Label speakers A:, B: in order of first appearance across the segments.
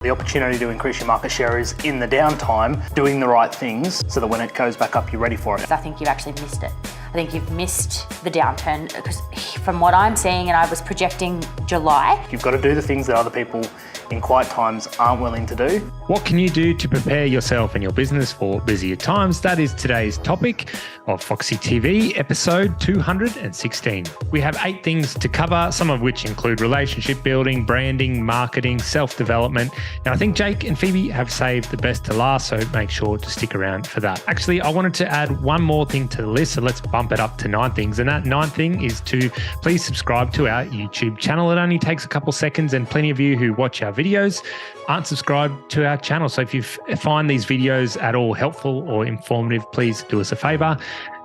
A: The opportunity to increase your market share is in the downtime, doing the right things so that when it goes back up, you're ready for it.
B: I think you've actually missed it. I think you've missed the downturn because from what I'm seeing, and I was projecting July.
A: You've got to do the things that other people in quiet times aren't willing to do.
C: What can you do to prepare yourself and your business for busier times? That is today's topic of Foxy TV, episode 216. We have 8 things to cover, some of which include relationship building, branding, marketing, self-development. Now, I think Jake and Phoebe have saved the best to last, so make sure to stick around for that. Actually, I wanted to add one more thing to the list, so let's bump it up to 9 things. And that 9th thing is to please subscribe to our YouTube channel. It only takes a couple seconds, and plenty of you who watch our videos aren't subscribed to our channel. So if you find these videos at all helpful or informative, please do us a favor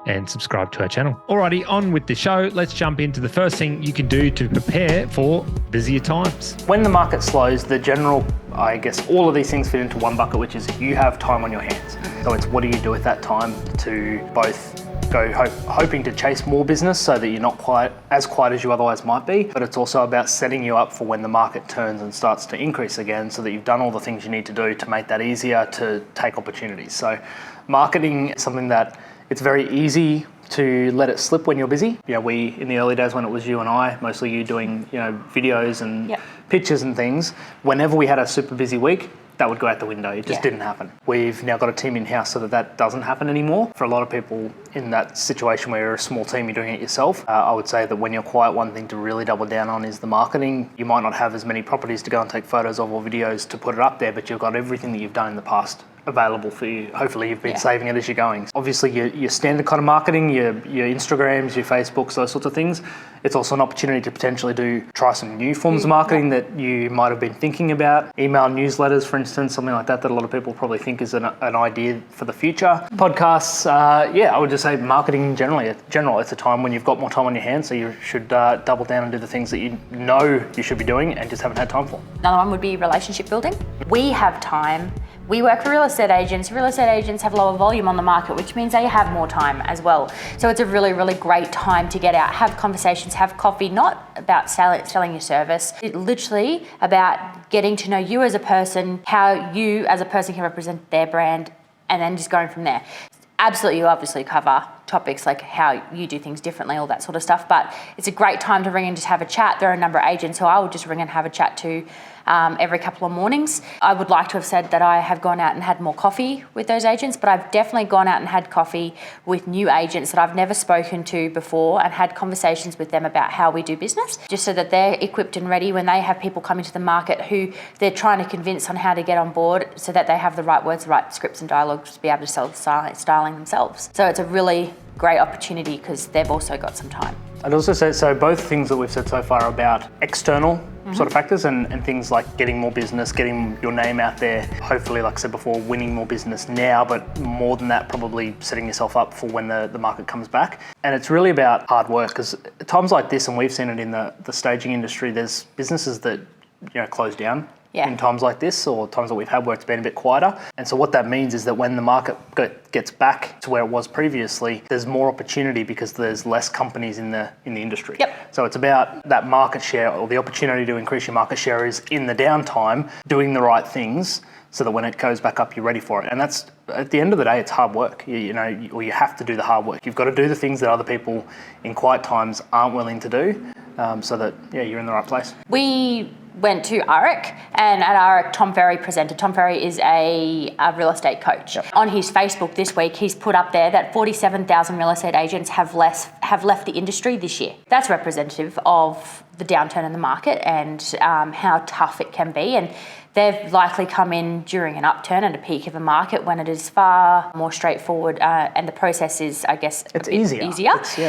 C: and subscribe to our channel. Alrighty, on with the show. Let's jump into the first thing you can do to prepare for busier times.
A: When the market slows, the general, I guess, all of these things fit into one bucket, which is you have time on your hands. So it's what do you do at that time to both go hoping to chase more business so that you're not quite as quiet as you otherwise might be, but it's also about setting you up for when the market turns and starts to increase again so that you've done all the things you need to do to make that easier to take opportunities. So marketing is something that it's very easy to let it slip when you're busy. We, in the early days when it was you and I, mostly you doing, videos and pictures and things, whenever we had a super busy week, that would go out the window. It just didn't happen. We've now got a team in-house so that doesn't happen anymore. For a lot of people in that situation where you're a small team, you're doing it yourself, I would say that when you're quiet, one thing to really double down on is the marketing. You might not have as many properties to go and take photos of or videos to put it up there, but you've got everything that you've done in the past available for you. Hopefully you've been saving it as you're going. Obviously your standard kind of marketing, your Instagrams, your Facebooks, those sorts of things. It's also an opportunity to potentially try some new forms of marketing that you might have been thinking about. Email newsletters, for instance, something like that a lot of people probably think is an idea for the future. Podcasts, I would just say marketing in general, it's a time when you've got more time on your hands, so you should double down and do the things that you know you should be doing and just haven't had time for.
B: Another one would be relationship building. We have time. We work for real estate agents. Real estate agents have lower volume on the market, which means they have more time as well. So it's a really, really great time to get out, have conversations, have coffee, not about selling your service. It's literally about getting to know you as a person, how you as a person can represent their brand, and then just going from there. Absolutely, you obviously cover topics like how you do things differently, all that sort of stuff, but it's a great time to ring and just have a chat. There are a number of agents who I would just ring and have a chat to every couple of mornings. I would like to have said that I have gone out and had more coffee with those agents, but I've definitely gone out and had coffee with new agents that I've never spoken to before and had conversations with them about how we do business, just so that they're equipped and ready when they have people come into the market who they're trying to convince on how to get on board so that they have the right words, the right scripts and dialogues to be able to sell styling themselves. So it's a really great opportunity because they've also got some time.
A: I'd also say, so both things that we've said so far are about external sort of factors and things like getting more business, getting your name out there, hopefully, like I said before, winning more business now, but more than that, probably setting yourself up for when the market comes back. And it's really about hard work because at times like this, and we've seen it in the staging industry, there's businesses that close down in times like this, or times that we've had where it's been a bit quieter. And so what that means is that when the market gets back to where it was previously, there's more opportunity because there's less companies in the industry. So it's about that market share, or the opportunity to increase your market share is in the downtime, doing the right things so that when it goes back up, you're ready for it. And that's, at the end of the day, it's hard work. You have to do the hard work. You've got to do the things that other people in quiet times aren't willing to do, so that you're in the right place.
B: We went to AREC, and at AREC, Tom Ferry presented. Tom Ferry is a real estate coach. On his Facebook this week, he's put up there that 47,000 real estate agents have left the industry this year. That's representative of the downturn in the market and how tough it can be. And they've likely come in during an upturn and a peak of a market when it is far more straightforward and the process is, I guess,
A: it's easier.
B: So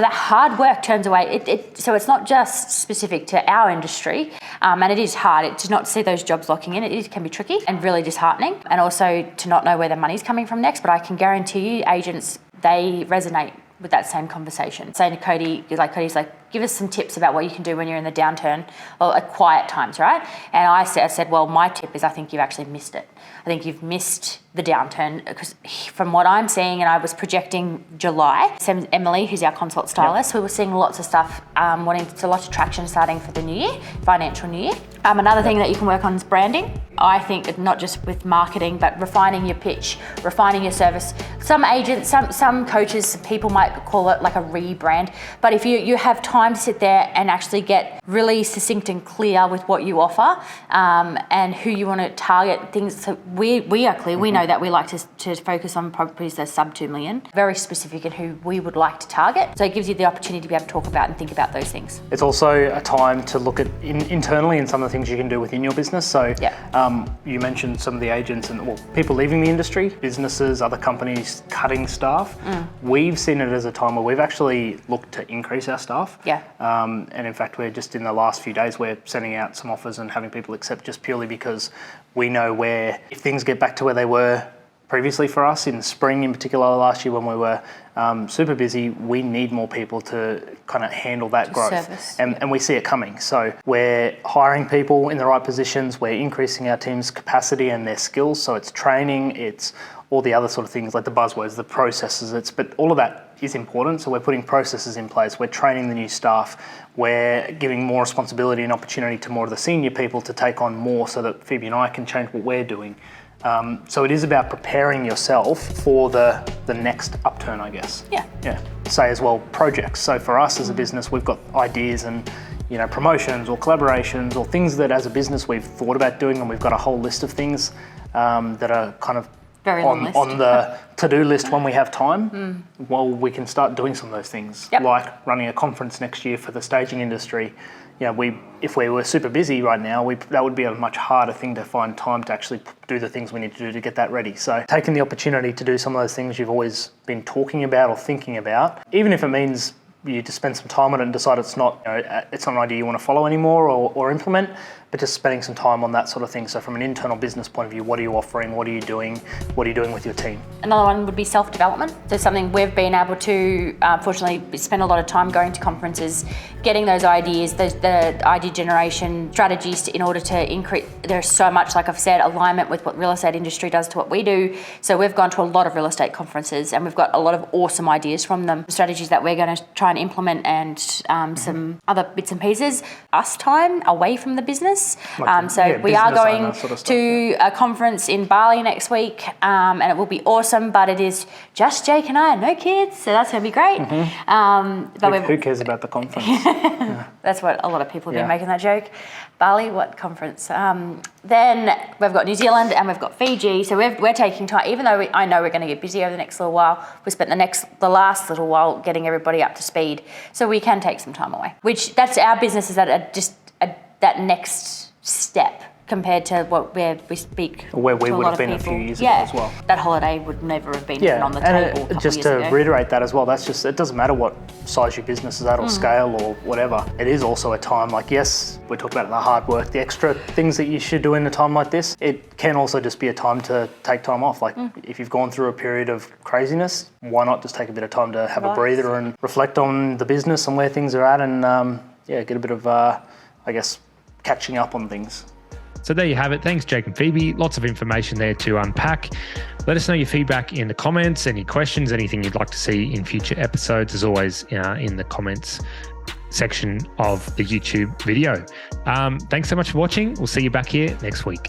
B: that hard work turns away. So it's not just specific to our industry, and it is hard. It's not to see those jobs locking in. It can be tricky and really disheartening, and also to not know where the money's coming from next. But I can guarantee you, agents, they resonate with that same conversation. Saying to Cody's like, give us some tips about what you can do when you're in the downturn or like quiet times, right? And I said, well, my tip is I think you've actually missed it. I think you've missed the downturn because from what I'm seeing, and I was projecting July, same as Emily, who's our consult stylist, we were seeing lots of stuff, lots of traction starting for the new year, financial new year. Another thing that you can work on is branding. I think not just with marketing, but refining your pitch, refining your service. Some agents, some coaches, people might call it like a rebrand. But if you have time to sit there and actually get really succinct and clear with what you offer and who you want to target, things. So we are clear. We know that we like to focus on properties that are sub 2 million. Very specific in who we would like to target. So it gives you the opportunity to be able to talk about and think about those things.
A: It's also a time to look at internally and some of the things you can do within your business. So you mentioned some of the agents and people leaving the industry, businesses, other companies cutting staff. We've seen it as a time where we've actually looked to increase our staff. And in fact, we're just in the last few days, we're sending out some offers and having people accept just purely because we know where, if things get back to where they were previously for us in spring in particular last year when we were super busy, we need more people to kind of handle that growth.
B: Service,
A: and we see it coming. So we're hiring people in the right positions, we're increasing our team's capacity and their skills. So it's training, it's all the other sort of things like the buzzwords, the processes, but all of that is important. So we're putting processes in place, we're training the new staff, we're giving more responsibility and opportunity to more of the senior people to take on more so that Phoebe and I can change what we're doing. So it is about preparing yourself for the next upturn, I guess. Yeah. Say as well, projects. So for us as a business, we've got ideas and promotions or collaborations or things that as a business we've thought about doing, and we've got a whole list of things that are kind of
B: very
A: on the to-do list when we have time. Well, we can start doing some of those things, like running a conference next year for the staging industry. If we were super busy right now, that would be a much harder thing to find time to actually do the things we need to do to get that ready. So taking the opportunity to do some of those things you've always been talking about or thinking about, even if it means you to spend some time on it and decide it's not an idea you want to follow anymore or implement, but just spending some time on that sort of thing. So from an internal business point of view, what are you offering? What are you doing? What are you doing with your team?
B: Another one would be self-development. So something we've been able to, fortunately, spend a lot of time going to conferences, getting those ideas, the idea generation strategies in order to increase. There's so much, like I've said, alignment with what real estate industry does to what we do. So we've gone to a lot of real estate conferences and we've got a lot of awesome ideas from them, strategies that we're going to try and implement and some other bits and pieces. Us time away from the business. We are going
A: sort of
B: to a conference in Bali next week and it will be awesome, but it is just Jake and I, no kids, so that's going to be great.
A: But who cares about the conference?
B: That's what a lot of people have been making that joke. Bali, what conference? Then we've got New Zealand and we've got Fiji, so we're taking time, even though I know we're going to get busy over the next little while, we spent the last little while getting everybody up to speed, so we can take some time away, which that's our businesses that are just that next step compared to where we speak
A: where we
B: to
A: would have been
B: people.
A: a few years ago as well.
B: That holiday would never have been even on the table.
A: And just to reiterate that as well, it doesn't matter what size your business is at or scale or whatever. It is also a time like, yes, we're talking about the hard work, the extra things that you should do in a time like this. It can also just be a time to take time off. Like if you've gone through a period of craziness, why not just take a bit of time to have a breather and reflect on the business and where things are at and get a bit of, catching up on things.
C: So there you have it. Thanks, Jake and Phoebe. Lots of information there to unpack. Let us know your feedback in the comments, any questions, anything you'd like to see in future episodes, as always, in the comments section of the YouTube video. Thanks so much for watching. We'll see you back here next week.